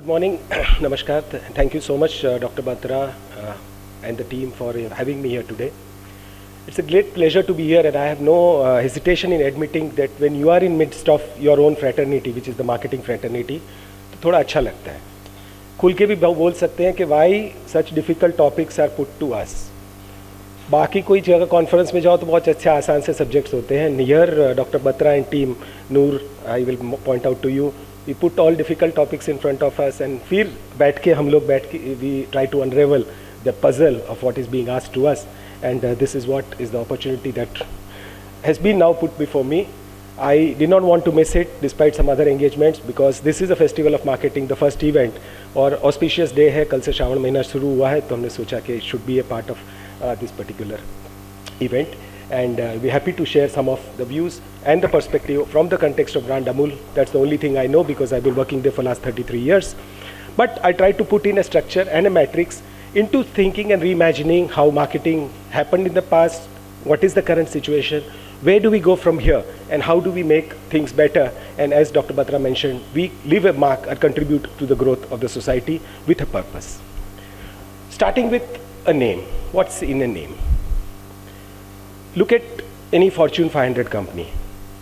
Good morning, Namaskar. Thank you so much, Dr. Batra and the team for having me here today. It's a great pleasure to be here, and I have no hesitation in admitting that when you are in midst of your own fraternity, which is the marketing fraternity, तो थोड़ा अच्छा लगता है. खुल के भी बोल सकते हैं कि why such difficult topics are put to us. बाकी कोई जगह कॉन्फ्रेंस में जाओ तो बहुत अच्छे आसान से सब्जेक्ट्स होते हैं. Here, Dr. Batra and team, Noor, I will point out to you, we put all difficult topics in front of us, and फिर बैठ के we try to unravel the puzzle of what is being asked to us, and this is what is the opportunity that has been now put before me. I did not want to miss it despite some other engagements, because this is a festival of marketing, the first event, और auspicious day है. कल से श्रावण महीना शुरू हुआ है, तो हमने सोचा कि it should be a part of this particular event, and we're happy to share some of the views and the perspective from the context of brand Amul. That's the only thing I know, because I've been working there for the last 33 years. But I try to put in a structure and a matrix into thinking and reimagining how marketing happened in the past, what is the current situation, where do we go from here, and how do we make things better. And as Dr. Batra mentioned, we leave a mark or contribute to the growth of the society with a purpose. Starting with a name. What's in a name? Look at any Fortune 500 company.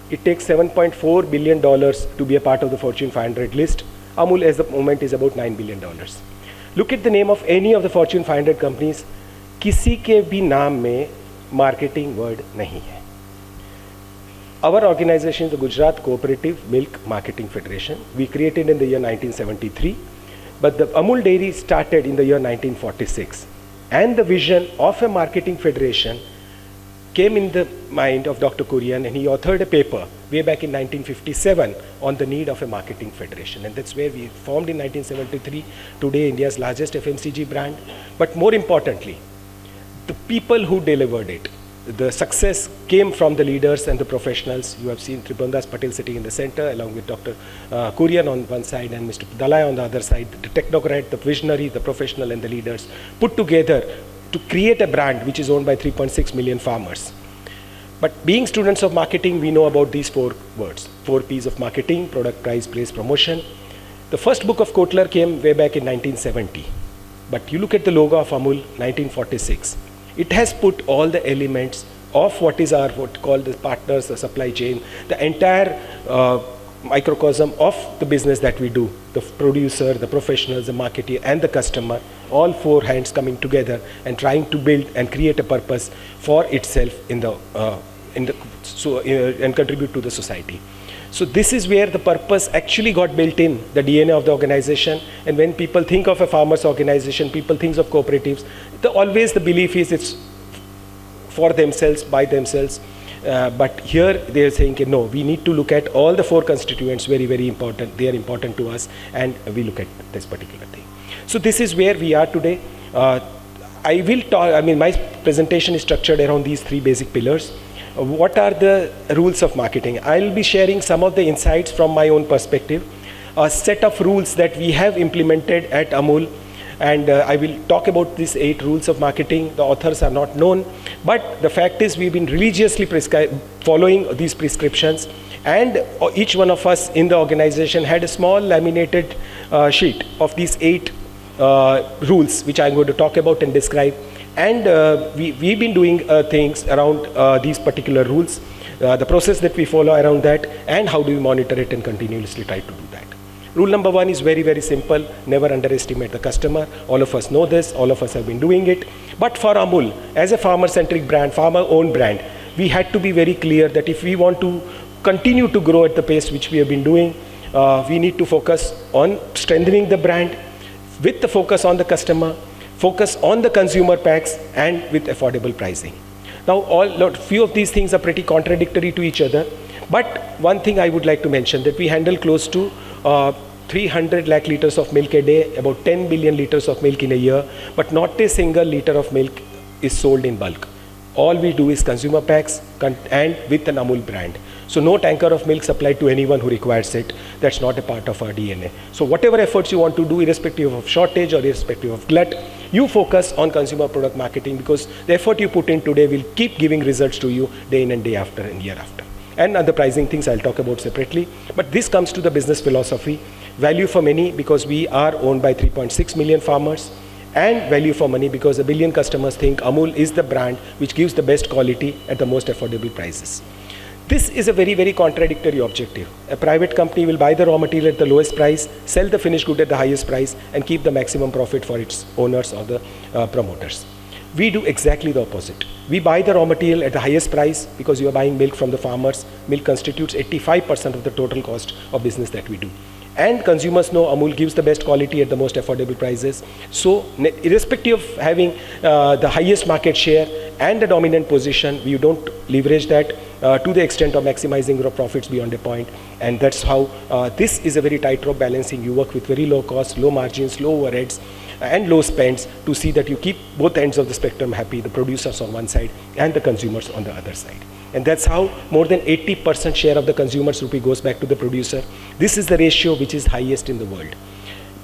It takes $7.4 billion to be a part of the Fortune 500 list. Amul at the moment is about $9 billion. Look at the name of any of the Fortune 500 companies. किसी के भी नाम में marketing word नहीं है. Our organization is the Gujarat Cooperative Milk Marketing Federation. We created in the year 1973, but the Amul Dairy started in the year 1946. And the vision of a marketing federation came in the mind of Dr. Kurian, and he authored a paper way back in 1957 on the need of a marketing federation. And that's where we formed in 1973, today India's largest FMCG brand. But more importantly, the people who delivered it, the success came from the leaders and the professionals. You have seen Tribhuvandas Patel sitting in the center, along with Dr. Kurian on one side and Mr. Dalai on the other side, the technocrat, the visionary, the professional, and the leaders put together to create a brand which is owned by 3.6 million farmers. But being students of marketing, we know about these four words, 4 P's of marketing: product, price, place, promotion. The first book of Kotler came way back in 1970. But you look at the logo of Amul, 1946. It has put all the elements of what is our what called the partners, the supply chain, the entire microcosm of the business that we do, the producer, the professionals, the marketer, and the customer, all 4 hands coming together and trying to build and create a purpose for itself and contribute to the society. So this is where the purpose actually got built in the DNA of the organization. And when people think of a farmers organization, people think of cooperatives, always the belief is it's for themselves, by themselves. But here they are saying, no, we need to look at all the 4 constituents, very, very important. They are important to us, and we look at this particular thing. So this is where we are today. I will talk, my presentation is structured around these 3 basic pillars. What are the rules of marketing? I'll be sharing some of the insights from my own perspective, a set of rules that we have implemented at Amul, and I will talk about these 8 rules of marketing. The authors are not known, but the fact is we've been religiously following these prescriptions, and each one of us in the organization had a small laminated sheet of these 8 rules, which I'm going to talk about and describe. And we've been doing things around these particular rules, the process that we follow around that, and how do we monitor it and continuously try to do that. Rule number 1 is very, very simple. Never underestimate the customer. All of us know this. All of us have been doing it. But for Amul, as a farmer-centric brand, farmer-owned brand, we had to be very clear that if we want to continue to grow at the pace which we have been doing, we need to focus on strengthening the brand with the focus on the customer, focus on the consumer packs, and with affordable pricing. Now, few of these things are pretty contradictory to each other, but one thing I would like to mention, that we handle close to 300 lakh liters of milk a day, about 10 billion liters of milk in a year, but not a single liter of milk is sold in bulk. All we do is consumer packs and with an Amul brand. So no tanker of milk supplied to anyone who requires it. That's not a part of our DNA. So whatever efforts you want to do, irrespective of shortage or irrespective of glut, you focus on consumer product marketing, because the effort you put in today will keep giving results to you day in and day after and year after. and other pricing things I'll talk about separately. But this comes to the business philosophy. Value for many because we are owned by 3.6 million farmers, and value for money because 1 billion customers think Amul is the brand which gives the best quality at the most affordable prices. This is a very, very contradictory objective. A private company will buy the raw material at the lowest price, sell the finished good at the highest price, and keep the maximum profit for its owners or the promoters. We do exactly the opposite. We buy the raw material at the highest price because you are buying milk from the farmers. Milk constitutes 85% of the total cost of business that we do. And consumers know Amul gives the best quality at the most affordable prices. So irrespective of having the highest market share and the dominant position, we don't leverage that to the extent of maximizing your profits beyond a point. And that's how this is a very tightrope balancing. You work with very low costs, low margins, low overheads, and low spends to see that you keep both ends of the spectrum happy, the producers on one side and the consumers on the other side. And that's how more than 80% share of the consumer's rupee goes back to the producer. This is the ratio which is highest in the world.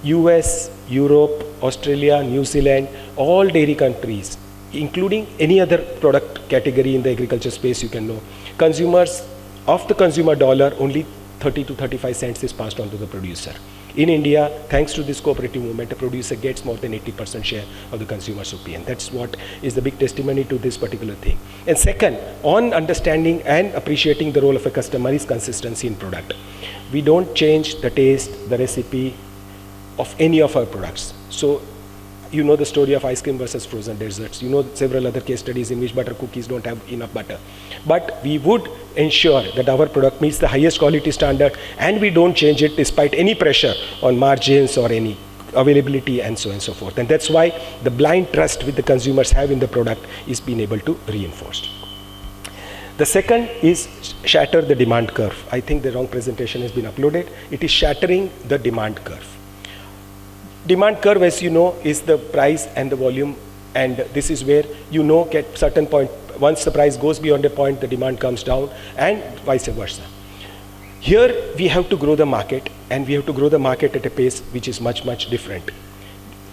US, Europe, Australia, New Zealand, all dairy countries, including any other product category in the agriculture space you can know, consumers, of the consumer dollar, only 30 to 35 cents is passed on to the producer. In India, thanks to this cooperative movement, a producer gets more than 80% share of the consumer's rupee, and that's what is the big testimony to this particular thing. And second, on understanding and appreciating the role of a customer is consistency in product. We don't change the taste, the recipe of any of our products. So you know the story of ice cream versus frozen desserts. You know several other case studies in which butter cookies don't have enough butter. But we would ensure that our product meets the highest quality standard, and we don't change it despite any pressure on margins or any availability and so on and so forth. And that's why the blind trust which the consumers have in the product is being able to reinforced. The second is shatter the demand curve. I think the wrong presentation has been uploaded. It is shattering the demand curve. Demand curve, as you know, is the price and the volume, and this is where you know at certain point, once the price goes beyond a point, the demand comes down, and vice versa. Here we have to grow the market, and we have to grow the market at a pace which is much, much different.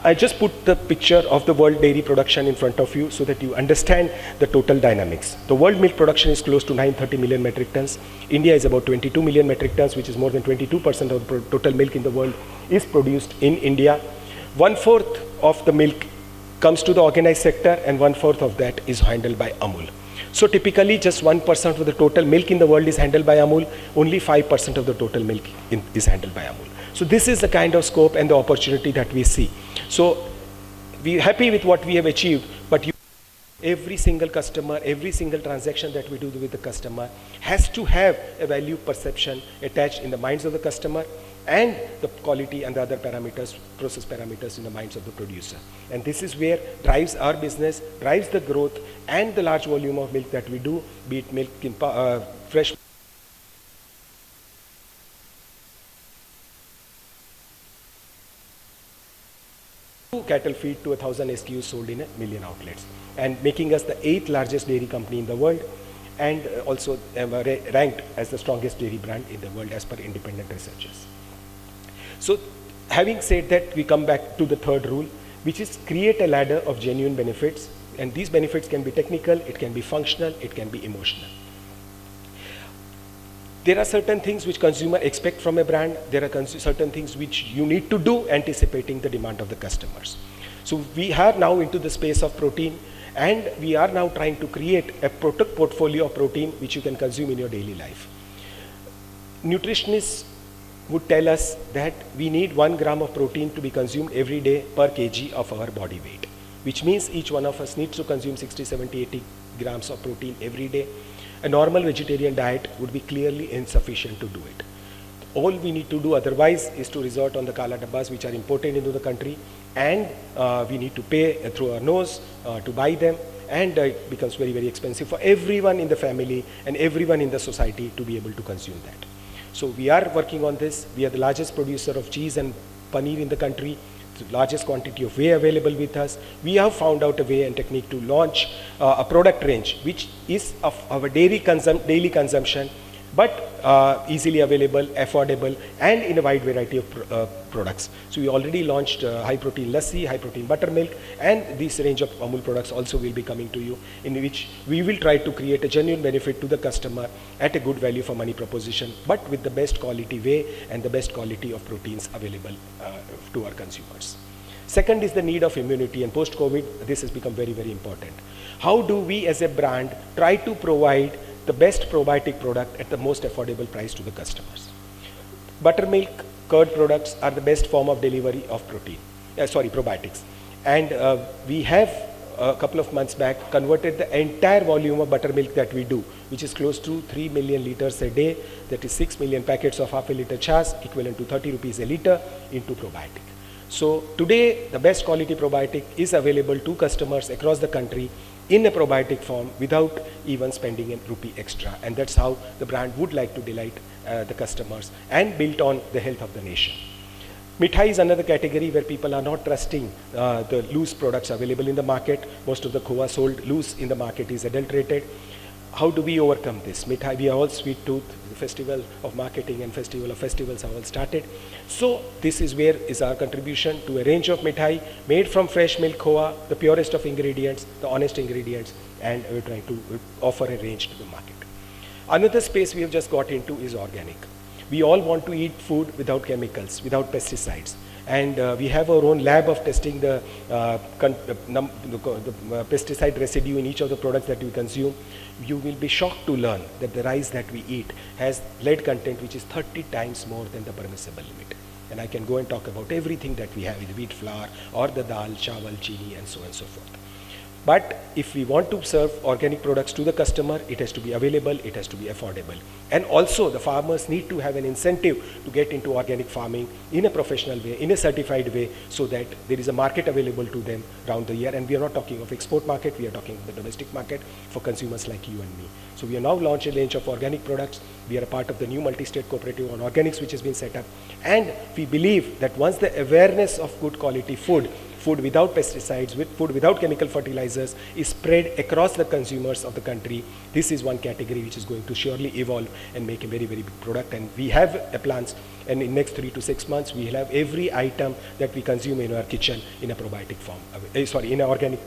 I just put the picture of the world dairy production in front of you so that you understand the total dynamics. The world milk production is close to 930 million metric tons. India is about 22 million metric tons, which is more than 22% of the total milk in the world is produced in India. 1/4 of the milk comes to the organized sector, and 1/4 of that is handled by Amul. So typically just 1% of the total milk in the world is handled by Amul, only 5% of the total milk is handled by Amul. So this is the kind of scope and the opportunity that we see. So we're happy with what we have achieved, but every single customer, every single transaction that we do with the customer has to have a value perception attached in the minds of the customer, and the quality and the other parameters, process parameters in the minds of the producer. And this is where drives our business, drives the growth and the large volume of milk that we do, be it milk in fresh cattle feed to 1,000 SKUs sold in 1 million outlets, and making us the 8th largest dairy company in the world, and also ranked as the strongest dairy brand in the world as per independent researchers. So having said that, we come back to the third rule, which is create a ladder of genuine benefits, and these benefits can be technical, it can be functional, it can be emotional. There are certain things which consumer expect from a brand. There are certain things which you need to do anticipating the demand of the customers. So we are now into the space of protein, and we are now trying to create a product portfolio of protein which you can consume in your daily life. Nutritionists would tell us that we need 1 gram of protein to be consumed every day per kg of our body weight, which means each one of us needs to consume 60, 70, 80 grams of protein every day. A normal vegetarian diet would be clearly insufficient to do it. All we need to do otherwise is to resort on the kala dabbas which are imported into the country, and we need to pay through our nose to buy them, and it becomes very, very expensive for everyone in the family and everyone in the society to be able to consume that. So we are working on this. We are the largest producer of cheese and paneer in the country, the largest quantity of whey available with us. We have found out a way and technique to launch a product range which is of our daily consumption, but easily available, affordable, and in a wide variety of products. So we already launched high protein lassi, high protein buttermilk, and this range of Amul products also will be coming to you, in which we will try to create a genuine benefit to the customer at a good value for money proposition, but with the best quality whey and the best quality of proteins available to our consumers. Second is the need of immunity, and post-COVID, this has become very, very important. How do we as a brand try to provide the best probiotic product at the most affordable price to the customers? Buttermilk, curd products are the best form of delivery of probiotics. And we have a couple of months back converted the entire volume of buttermilk that we do, which is close to 3 million liters a day, that is 6 million packets of half a liter chas, equivalent to 30 rupees a liter, into probiotic. So today, the best quality probiotic is available to customers across the country in a probiotic form without even spending a rupee extra. And that's how the brand would like to delight the customers and build on the health of the nation. Mithai is another category where people are not trusting the loose products available in the market. Most of the khoa sold loose in the market is adulterated. How do we overcome this? Mithai, we are all sweet tooth. The festival of marketing and festival of festivals have all started. So this is where is our contribution to a range of mithai made from fresh milk khoa, the purest of ingredients, the honest ingredients, and we're trying to offer a range to the market. Another space we have just got into is organic. We all want to eat food without chemicals, without pesticides. And we have our own lab of testing the pesticide residue in each of the products that we consume. You will be shocked to learn that the rice that we eat has lead content which is 30 times more than the permissible limit. And I can go and talk about everything that we have with wheat flour or the dal, chawal, chini, and so on and so forth. But if we want to serve organic products to the customer, it has to be available, it has to be affordable. And also the farmers need to have an incentive to get into organic farming in a professional way, in a certified way, so that there is a market available to them around the year. And we are not talking of export market, we are talking of the domestic market for consumers like you and me. So we have now launched a range of organic products. We are a part of the new multi-state cooperative on organics which has been set up. And we believe that once the awareness of good quality food without pesticides, food without chemical fertilizers is spread across the consumers of the country, this is one category which is going to surely evolve and make a very, very big product. And we have plans, and in next 3 to 6 months, we will have every item that we consume in our kitchen in a probiotic form, in an organic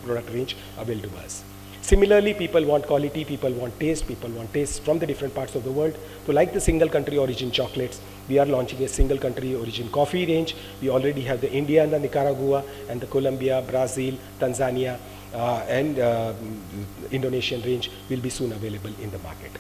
product range available to us. Similarly, people want quality, people want taste from the different parts of the world. So like the single country origin chocolates, we are launching a single country origin coffee range. We already have the India and the Nicaragua and the Colombia, Brazil, Tanzania and Indonesian range will be soon available in the market.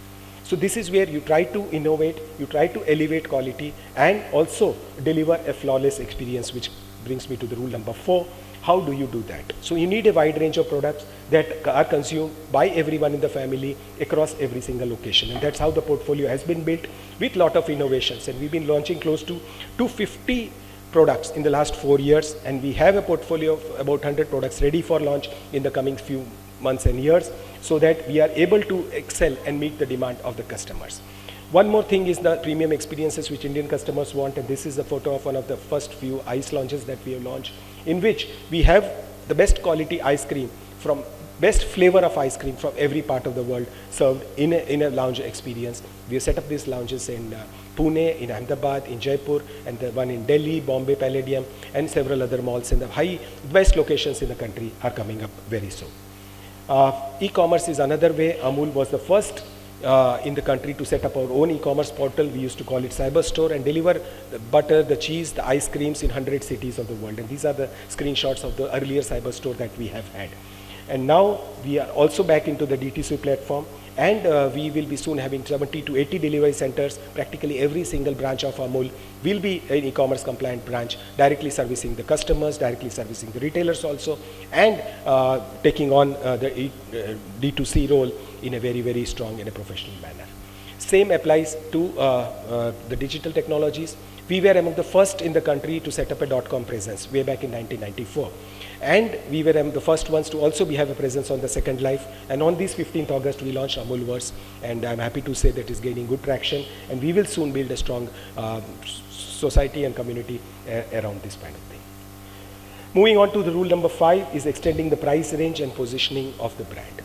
So this is where you try to innovate, you try to elevate quality and also deliver a flawless experience, which brings me to the rule number 4. How do you do that? So you need a wide range of products that are consumed by everyone in the family across every single location. And that's how the portfolio has been built with a lot of innovations. And we've been launching close to 250 products in the last 4 years. And we have a portfolio of about 100 products ready for launch in the coming few months and years, so that we are able to excel and meet the demand of the customers. One more thing is the premium experiences which Indian customers want, and this is a photo of one of the first few ice launches that we have launched, in which we have the best quality ice cream from best flavor of ice cream from every part of the world served in a lounge experience. We have set up these lounges in Pune, in Ahmedabad, in Jaipur, and the one in Delhi, Bombay Palladium, and several other malls in the best locations in the country are coming up very soon. E-commerce is another way. Amul was the first in the country to set up our own e-commerce portal. We used to call it Cyber Store, and deliver the butter, the cheese, the ice creams in 100 cities of the world. And these are the screenshots of the earlier Cyber Store that we have had. And now we are also back into the DTC platform, and we will be soon having 70 to 80 delivery centers. Practically every single branch of Amul will be an e-commerce compliant branch, directly servicing the customers, directly servicing the retailers also, and taking on the D2C role in a very, very strong and a professional manner. Same applies to the digital technologies. We were among the first in the country to set up a .com presence way back in 1994. And we were the first ones to also have a presence on the Second Life. And on this 15th August, we launched Amulverse. And I'm happy to say that it's gaining good traction. And we will soon build a strong society and community around this kind of thing. Moving on to the rule number 5 is extending the price range and positioning of the brand.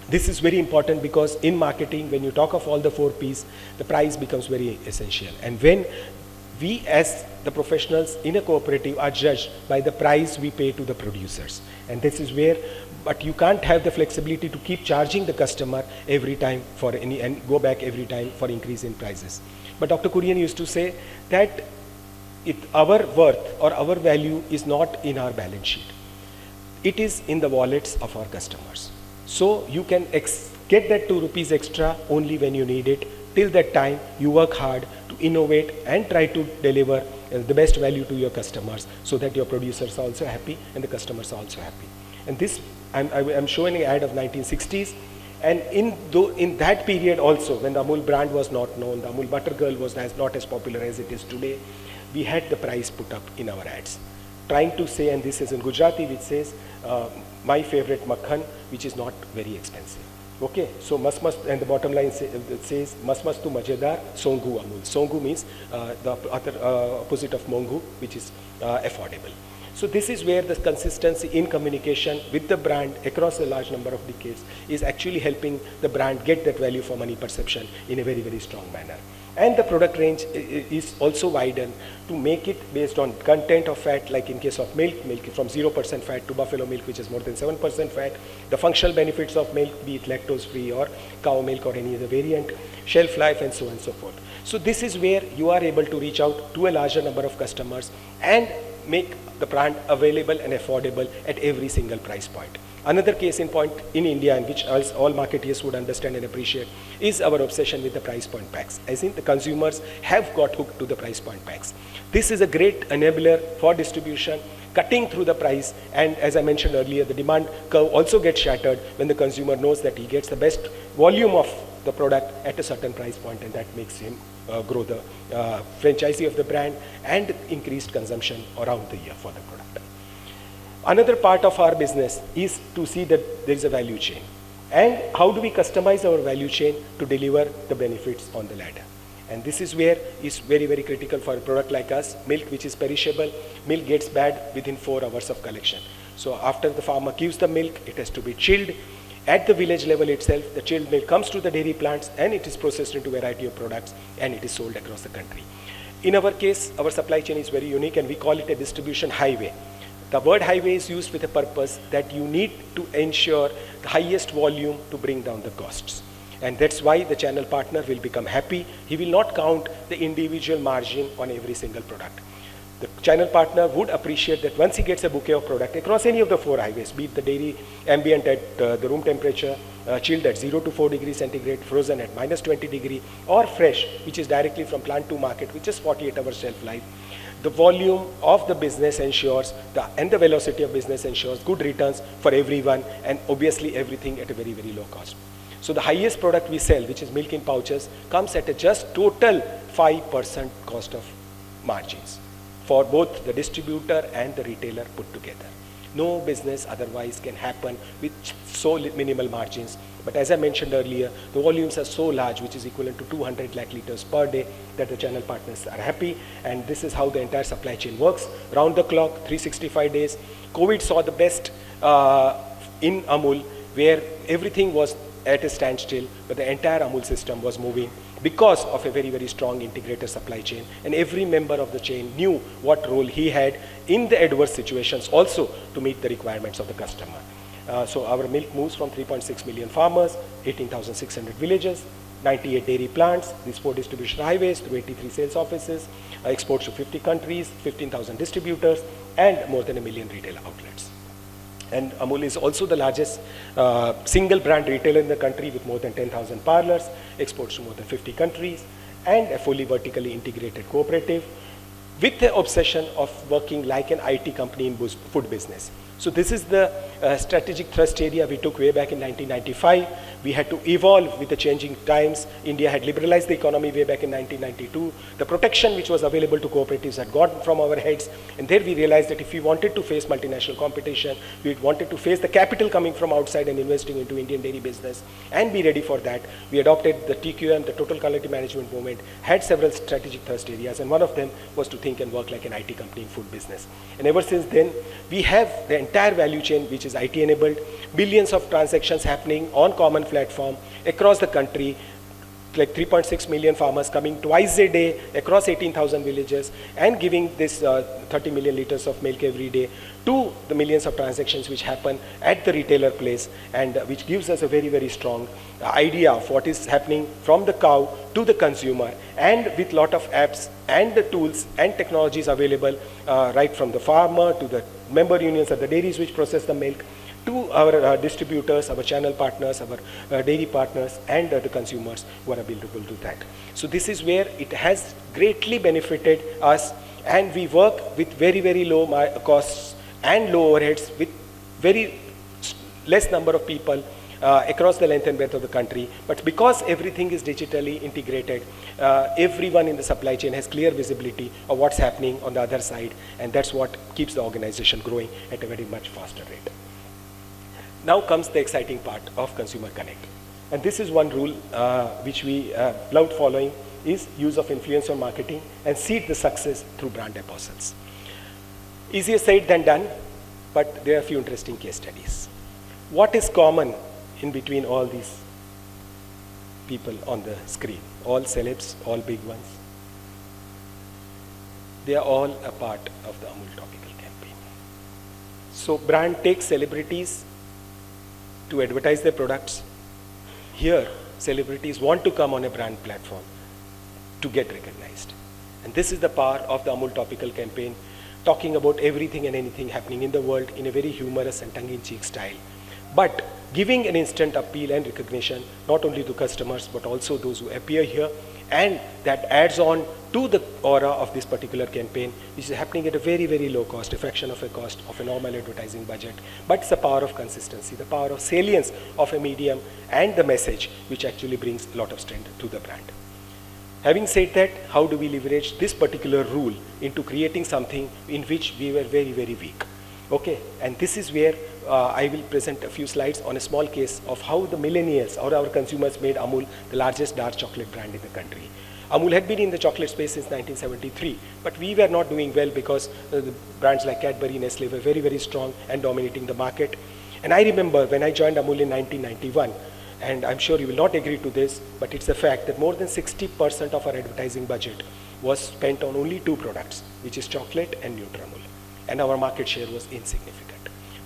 This is very important because in marketing, when you talk of all the 4 Ps, the price becomes very essential. And when we as the professionals in a cooperative are judged by the price we pay to the producers. And this is where, but you can't have the flexibility to keep charging the customer every time for any, and go back every time for increase in prices. But Dr. Kurian used to say that our worth or our value is not in our balance sheet. It is in the wallets of our customers. So you can get that 2 rupees extra only when you need it. Till that time, you work hard to innovate and try to deliver the best value to your customers so that your producers are also happy and the customers are also happy. And this, I'm showing an ad of 1960s. And in that period also, when the Amul brand was not known, the Amul Butter Girl was not as popular as it is today, we had the price put up in our ads. Trying to say, and this is in Gujarati, which says, my favorite makhan, which is not very expensive. Okay, so and the bottom line says, mas tu majedar, songu Amul. Songu means the other opposite of mongu, which is affordable. So this is where the consistency in communication with the brand across a large number of decades is actually helping the brand get that value for money perception in a very, very strong manner. And the product range is also widened to make it based on content of fat, like in case of milk from 0% fat to buffalo milk, which is more than 7% fat, the functional benefits of milk, be it lactose-free or cow milk or any other variant, shelf life, and so on and so forth. So this is where you are able to reach out to a larger number of customers and make the brand available and affordable at every single price point. Another case in point in India, and which all marketeers would understand and appreciate, is our obsession with the price point packs. As in, the consumers have got hooked to the price point packs. This is a great enabler for distribution, cutting through the price, and as I mentioned earlier, the demand curve also gets shattered when the consumer knows that he gets the best volume of the product at a certain price point, and that makes him grow the franchisee of the brand and increased consumption around the year for the product. Another part of our business is to see that there is a value chain. And how do we customize our value chain to deliver the benefits on the ladder? And this is where it's very, very critical for a product like us. Milk, which is perishable, milk gets bad within 4 hours of collection. So after the farmer gives the milk, it has to be chilled. At the village level itself, the chilled milk comes to the dairy plants and it is processed into a variety of products and it is sold across the country. In our case, our supply chain is very unique and we call it a distribution highway. The word highway is used with a purpose that you need to ensure the highest volume to bring down the costs. And that's why the channel partner will become happy. He will not count the individual margin on every single product. The channel partner would appreciate that once he gets a bouquet of product across any of the 4 highways, be it the dairy ambient at the room temperature, chilled at 0 to 4 degrees centigrade, frozen at minus 20 degree, or fresh, which is directly from plant to market, which is 48 hours shelf life, the volume of the business ensures, and the velocity of business ensures good returns for everyone, and obviously everything at a very, very low cost. So the highest product we sell, which is milk in pouches, comes at a just total 5% cost of margins for both the distributor and the retailer put together. No business otherwise can happen with so minimal margins. But as I mentioned earlier, the volumes are so large, which is equivalent to 200 lakh liters per day, that the channel partners are happy. And this is how the entire supply chain works. Round the clock, 365 days. COVID saw the best in Amul, where everything was at a standstill, but the entire Amul system was moving because of a very, very strong integrated supply chain. And every member of the chain knew what role he had in the adverse situations also to meet the requirements of the customer. So our milk moves from 3.6 million farmers, 18,600 villages, 98 dairy plants, these 4 distribution highways, through 83 sales offices, exports to 50 countries, 15,000 distributors, and more than 1 million retail outlets. And Amul is also the largest single brand retailer in the country with more than 10,000 parlors, exports to more than 50 countries, and a fully vertically integrated cooperative with the obsession of working like an IT company in food business. So this is the strategic thrust area we took way back in 1995. We had to evolve with the changing times. India had liberalized the economy way back in 1992. The protection which was available to cooperatives had gone from our heads. And there we realized that if we wanted to face multinational competition, we wanted to face the capital coming from outside and investing into Indian dairy business and be ready for that, we adopted the TQM, the Total Quality Management movement, had several strategic thrust areas. And one of them was to think think and work like an IT company in food business. And ever since then, we have the entire value chain which is IT enabled, billions of transactions happening on common platform across the country, like 3.6 million farmers coming twice a day across 18,000 villages and giving this 30 million liters of milk every day to the millions of transactions which happen at the retailer place, and which gives us a very, very strong idea of what is happening from the cow to the consumer, and with lot of apps and the tools and technologies available right from the farmer to the member unions at the dairies which process the milk, to our distributors, our channel partners, our dairy partners, and the consumers who are available to that. So this is where it has greatly benefited us, and we work with very, very low costs and low overheads with very less number of people across the length and breadth of the country. But because everything is digitally integrated, everyone in the supply chain has clear visibility of what's happening on the other side, and that's what keeps the organization growing at a very much faster rate. Now comes the exciting part of Consumer Connect. And this is one rule which we loved following, is use of influencer marketing and seed the success through brand apostles. Easier said than done, but there are a few interesting case studies. What is common in between all these people on the screen? All celebs, all big ones. They are all a part of the Amul topical campaign. So brand takes celebrities to advertise their products. Here, celebrities want to come on a brand platform to get recognized. And this is the power of the Amul topical campaign, talking about everything and anything happening in the world in a very humorous and tongue-in-cheek style, but giving an instant appeal and recognition not only to customers but also those who appear here, and that adds on to the aura of this particular campaign, which is happening at a very, very low cost, a fraction of a cost of a normal advertising budget. But it's the power of consistency, the power of salience of a medium and the message, which actually brings a lot of strength to the brand. Having said that, how do we leverage this particular rule into creating something in which we were very, very weak? Okay, and this is where I will present a few slides on a small case of how the millennials or our consumers made Amul the largest dark chocolate brand in the country. Amul had been in the chocolate space since 1973, but we were not doing well because the brands like Cadbury, Nestle were very, very strong and dominating the market. And I remember when I joined Amul in 1991, and I'm sure you will not agree to this, but it's a fact that more than 60% of our advertising budget was spent on only two products, which is chocolate and Nutramul. And our market share was insignificant.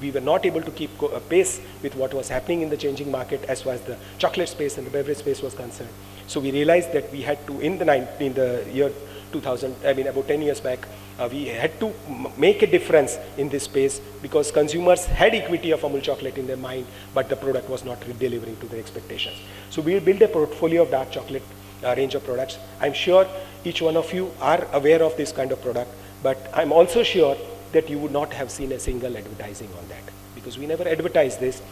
We were not able to keep pace with what was happening in the changing market as far as the chocolate space and the beverage space was concerned. So we realized that we had to, in the year 2000, about 10 years back, we had to make a difference in this space because consumers had equity of Amul chocolate in their mind, but the product was not delivering to their expectations. So we built a portfolio of dark chocolate range of products. I'm sure each one of you are aware of this kind of product, but I'm also sure that you would not have seen a single advertising on that because we never advertised this.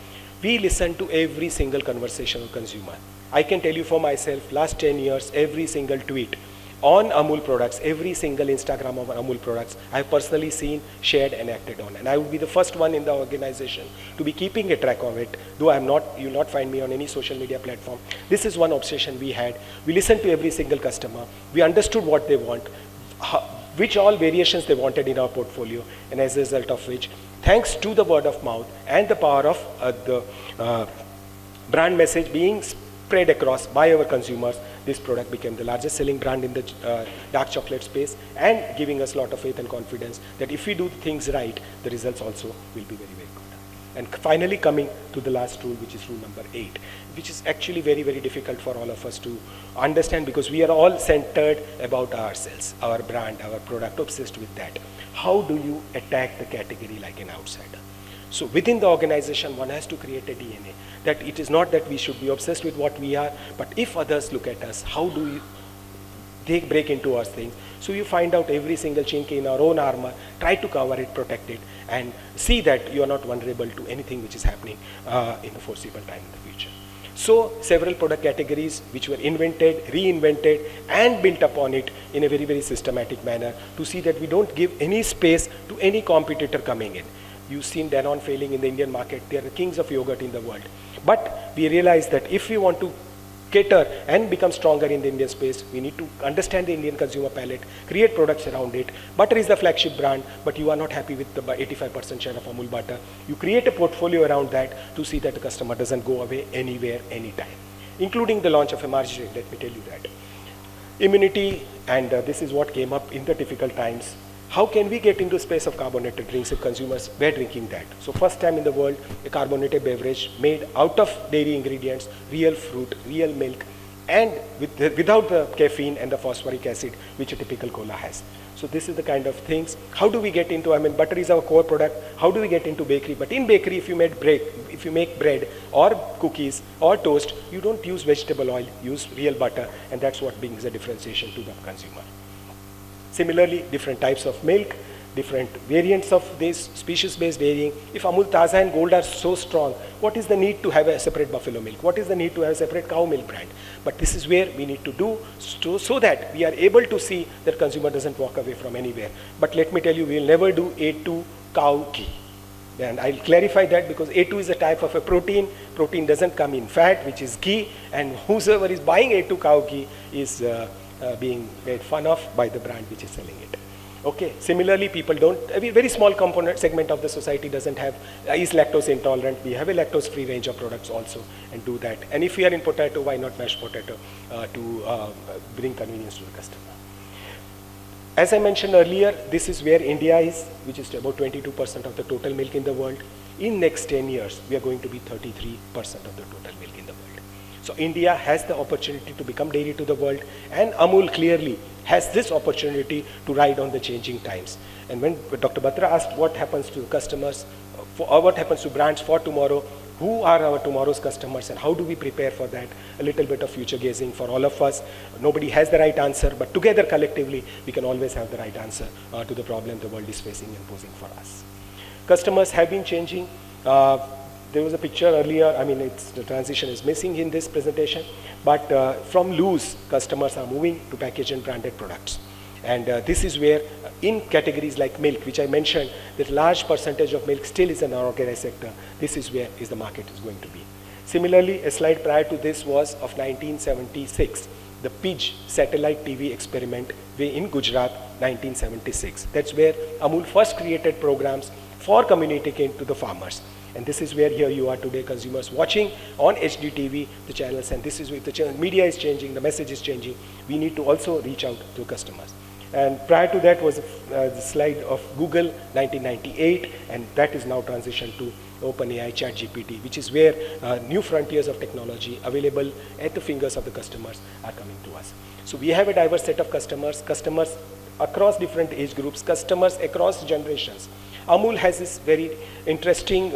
We listen to every single conversation of consumer. I can tell you for myself, last 10 years, every single tweet on Amul products, every single Instagram of Amul products, I've personally seen, shared and acted on. And I would be the first one in the organization to be keeping a track of it, though you'll not find me on any social media platform. This is one obsession we had. We listened to every single customer. We understood what they want, which all variations they wanted in our portfolio, and as a result of which, thanks to the word of mouth and the power of the brand message being spread across by our consumers, this product became the largest selling brand in the dark chocolate space, and giving us a lot of faith and confidence that if we do things right, the results also will be very, very good. And finally coming to the last rule, which is rule number 8, which is actually very, very difficult for all of us to understand because we are all centered about ourselves, our brand, our product, obsessed with that. How do you attack the category like an outsider? So within the organization, one has to create a DNA that it is not that we should be obsessed with what we are, but if others look at us, how do they break into our things? So you find out every single chink in our own armor, try to cover it, protect it, and see that you are not vulnerable to anything which is happening in the foreseeable time in the future. So several product categories which were invented, reinvented, and built upon it in a very, very systematic manner to see that we don't give any space to any competitor coming in. You've seen Danone failing in the Indian market. They are the kings of yogurt in the world. But we realized that if we want to cater and become stronger in the Indian space, we need to understand the Indian consumer palate, create products around it. Butter is the flagship brand, but you are not happy with the 85% share of Amul butter. You create a portfolio around that to see that the customer doesn't go away anywhere, anytime, including the launch of a margarine, let me tell you that. Immunity, and this is what came up in the difficult times. How can we get into space of carbonated drinks if consumers were drinking that? So first time in the world, a carbonated beverage made out of dairy ingredients, real fruit, real milk, and without the caffeine and the phosphoric acid, which a typical cola has. So this is the kind of things. How do we get into, butter is our core product. How do we get into bakery? But in bakery, if you make bread or cookies or toast, you don't use vegetable oil, use real butter, and that's what brings a differentiation to the consumer. Similarly, different types of milk, different variants of this species-based dairying. If Amul Taza and Gold are so strong, what is the need to have a separate buffalo milk? What is the need to have a separate cow milk brand? But this is where we need to do so that we are able to see that consumer doesn't walk away from anywhere. But let me tell you, we will never do A2 cow ghee. And I'll clarify that because A2 is a type of a protein. Protein doesn't come in fat, which is ghee, and whosoever is buying A2 cow ghee is being made fun of by the brand which is selling it. Okay. Similarly, people don't. A very small component segment of the society doesn't have is lactose intolerant. We have a lactose-free range of products also, and do that. And if we are in potato, why not mashed potato to bring convenience to the customer? As I mentioned earlier, this is where India is, which is about 22% of the total milk in the world. In next 10 years, we are going to be 33% of the total milk in the world. So India has the opportunity to become dairy to the world, and Amul clearly has this opportunity to ride on the changing times. And when Dr. Batra asked what happens to customers, what happens to brands for tomorrow, who are our tomorrow's customers and how do we prepare for that, a little bit of future gazing for all of us. Nobody has the right answer, but together collectively, we can always have the right answer to the problem the world is facing and posing for us. Customers have been changing. There was a picture earlier, the transition is missing in this presentation, but from loose, customers are moving to packaged and branded products. And this is where, in categories like milk, which I mentioned, that large percentage of milk still is an unorganized sector, this is where the market is going to be. Similarly, a slide prior to this was of 1976, the PIJ satellite TV experiment in Gujarat, 1976. That's where Amul first created programs for communicating to the farmers. And this is where here you are today, consumers watching on HD TV, the channels, and this is where the media is changing, the message is changing. We need to also reach out to customers. And prior to that was the slide of Google, 1998, and that is now transitioned to OpenAI, ChatGPT, which is where new frontiers of technology available at the fingers of the customers are coming to us. So we have a diverse set of customers across different age groups, customers across generations. Amul has this very interesting,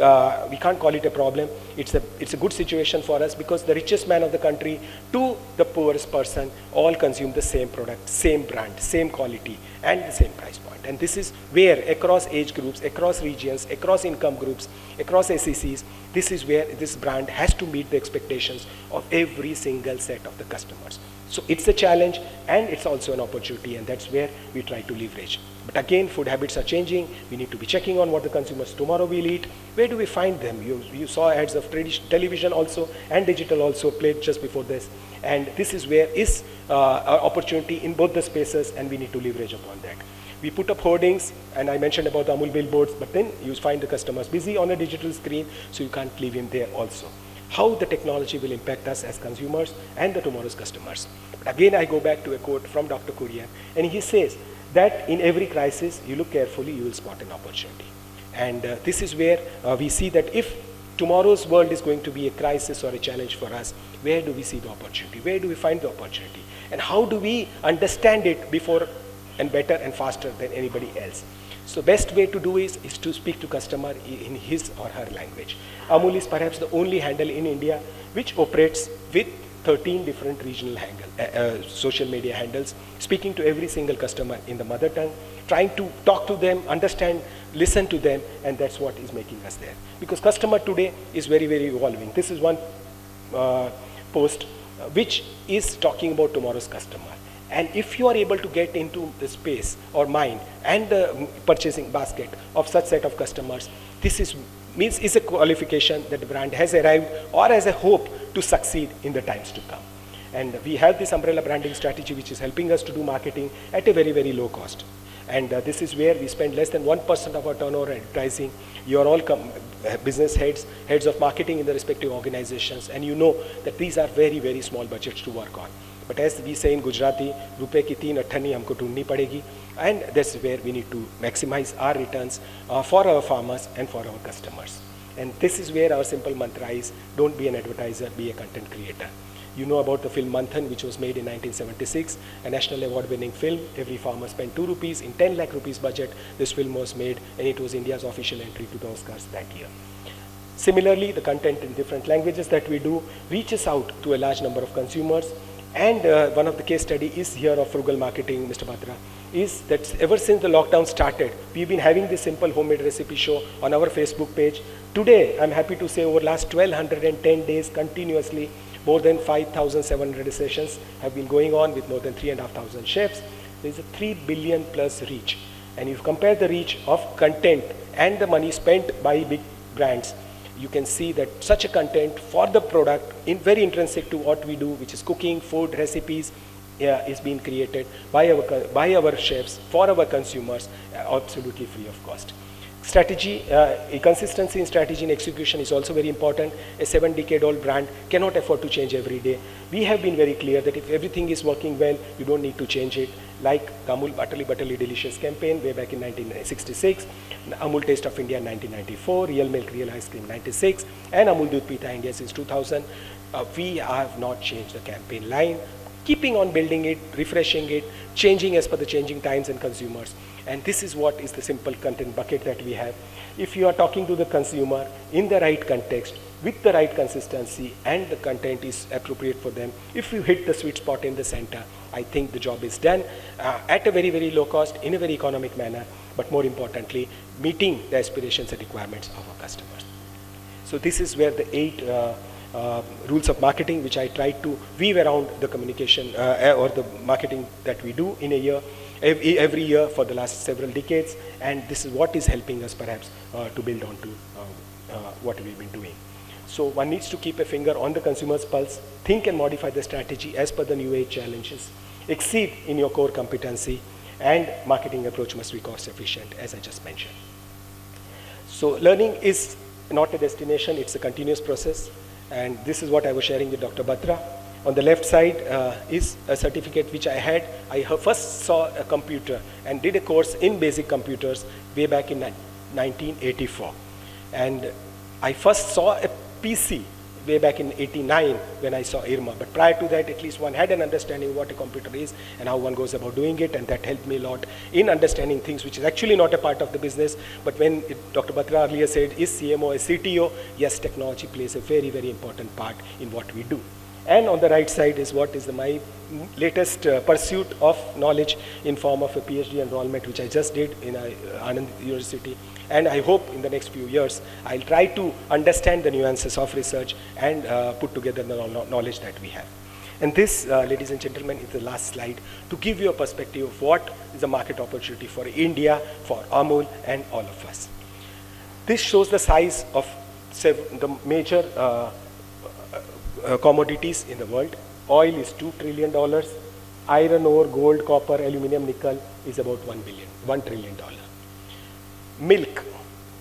we can't call it a problem, it's a good situation for us because the richest man of the country to the poorest person all consume the same product, same brand, same quality, and the same price point. And this is where across age groups, across regions, across income groups, across SECs, this is where this brand has to meet the expectations of every single set of the customers. So it's a challenge and it's also an opportunity, and that's where we try to leverage. But again, food habits are changing. We need to be checking on what the consumers tomorrow will eat. Where do we find them? You saw ads of television also and digital also played just before this. And this is where is our opportunity in both the spaces, and we need to leverage upon that. We put up hoardings, and I mentioned about the Amul billboards, but then you find the customers busy on a digital screen, so you can't leave him there also. How the technology will impact us as consumers and the tomorrow's customers. But again, I go back to a quote from Dr. Kurian, and he says that in every crisis, you look carefully, you will spot an opportunity. And this is where we see that if tomorrow's world is going to be a crisis or a challenge for us, where do we see the opportunity? Where do we find the opportunity? And how do we understand it before and better and faster than anybody else? So best way to do is to speak to customer in his or her language. Amul is perhaps the only handle in India which operates with 13 different regional social media handles, speaking to every single customer in the mother tongue, trying to talk to them, understand, listen to them, and that's what is making us there. Because customer today is very, very evolving. This is one post which is talking about tomorrow's customer. And if you are able to get into the space or mind and the purchasing basket of such set of customers, this is a qualification that the brand has arrived or has a hope to succeed in the times to come. And we have this umbrella branding strategy which is helping us to do marketing at a very, very low cost. And this is where we spend less than 1% of our turnover advertising. You are all business heads, heads of marketing in the respective organizations, and you know that these are very, very small budgets to work on. But as we say in Gujarati, रुपए की 3 अट्ठन्नी हमको ढूंढनी पड़ेगी, and that's where we need to maximize our returns for our farmers and for our customers. And this is where our simple mantra is, don't be an advertiser, be a content creator. You know about the film Manthan, which was made in 1976, a national award-winning film. Every farmer spent 2 rupees in 10 lakh rupees budget. This film was made, and it was India's official entry to the Oscars that year. Similarly, the content in different languages that we do reaches out to a large number of consumers. And one of the case study is here of frugal marketing, Mr. Batra, is that ever since the lockdown started, we've been having this simple homemade recipe show on our Facebook page. Today, I'm happy to say over last 1210 days continuously, more than 5,700 sessions have been going on with more than 3,500 chefs. There's a 3 billion plus reach. And if you compare the reach of content and the money spent by big brands, you can see that such a content for the product, very intrinsic to what we do, which is cooking, food, recipes, is being created by our chefs, for our consumers, absolutely free of cost. Strategy, consistency in strategy and execution is also very important. A 7-decade-old brand cannot afford to change every day. We have been very clear that if everything is working well, you don't need to change it. Like Amul Butterly Butterly Delicious campaign way back in 1966, Amul Taste of India in 1994, Real Milk Real Ice Cream 96, and Amul Doodh Pita India since 2000. We have not changed the campaign line, keeping on building it, refreshing it, changing as per the changing times and consumers. And this is what is the simple content bucket that we have. If you are talking to the consumer in the right context, with the right consistency, and the content is appropriate for them, if you hit the sweet spot in the center, I think the job is done at a very, very low cost, in a very economic manner, but more importantly, meeting the aspirations and requirements of our customers. So this is where the 8 rules of marketing, which I try to weave around the communication or the marketing that we do in a year, every year for the last several decades, and this is what is helping us perhaps to build on to what we've been doing. So one needs to keep a finger on the consumer's pulse, think and modify the strategy as per the new age challenges, exceed in your core competency, and marketing approach must be cost efficient, as I just mentioned. So learning is not a destination, it's a continuous process, and this is what I was sharing with Dr. Batra. On the left side is a certificate which I had. I first saw a computer and did a course in basic computers way back in 1984. And I first saw a PC way back in 89 when I saw IRMA. But prior to that, at least one had an understanding of what a computer is and how one goes about doing it, and that helped me a lot in understanding things which is actually not a part of the business. But when Dr. Batra earlier said, is CMO a CTO? Yes, technology plays a very, very important part in what we do. And on the right side is what is my latest pursuit of knowledge in form of a PhD enrollment, which I just did in Anand University. And I hope in the next few years, I'll try to understand the nuances of research and put together the knowledge that we have. And this, ladies and gentlemen, is the last slide to give you a perspective of what is the market opportunity for India, for Amul, and all of us. This shows the size of the major commodities in the world. Oil is $2 trillion. Iron ore, gold, copper, aluminum, nickel is about $1 trillion. Milk,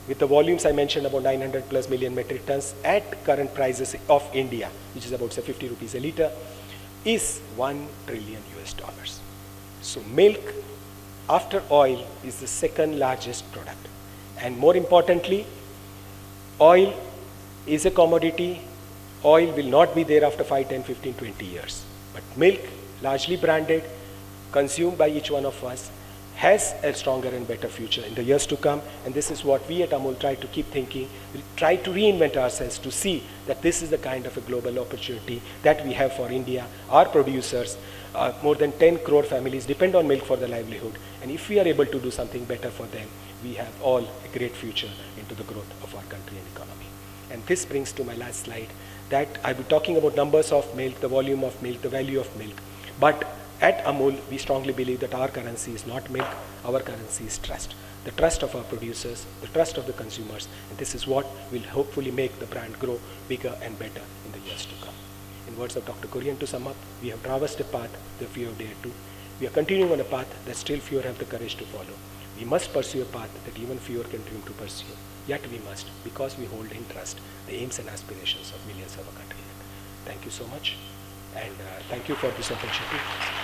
with the volumes I mentioned, about 900 plus million metric tons at current prices of India, which is about say 50 rupees a liter, is $1 trillion US. So milk, after oil, is the second largest product. And more importantly, oil is a commodity. Oil will not be there after 5, 10, 15, 20 years. But milk, largely branded, consumed by each one of us, has a stronger and better future in the years to come. And this is what we at Amul try to keep thinking. We try to reinvent ourselves to see that this is the kind of a global opportunity that we have for India. Our producers, more than 10 crore families depend on milk for their livelihood. And if we are able to do something better for them, we have all a great future into the growth of our country and economy. And this brings to my last slide, that I'll be talking about numbers of milk, the volume of milk, the value of milk. But at Amul, we strongly believe that our currency is not milk, our currency is trust. The trust of our producers, the trust of the consumers, and this is what will hopefully make the brand grow bigger and better in the years to come. In words of Dr. Kurian, to sum up, we have traversed a path that few have dared to. We are continuing on a path that still fewer have the courage to follow. We must pursue a path that even fewer can dream to pursue. Yet we must, because we hold in trust the aims and aspirations of millions of our countrymen. Thank you so much, and thank you for this opportunity.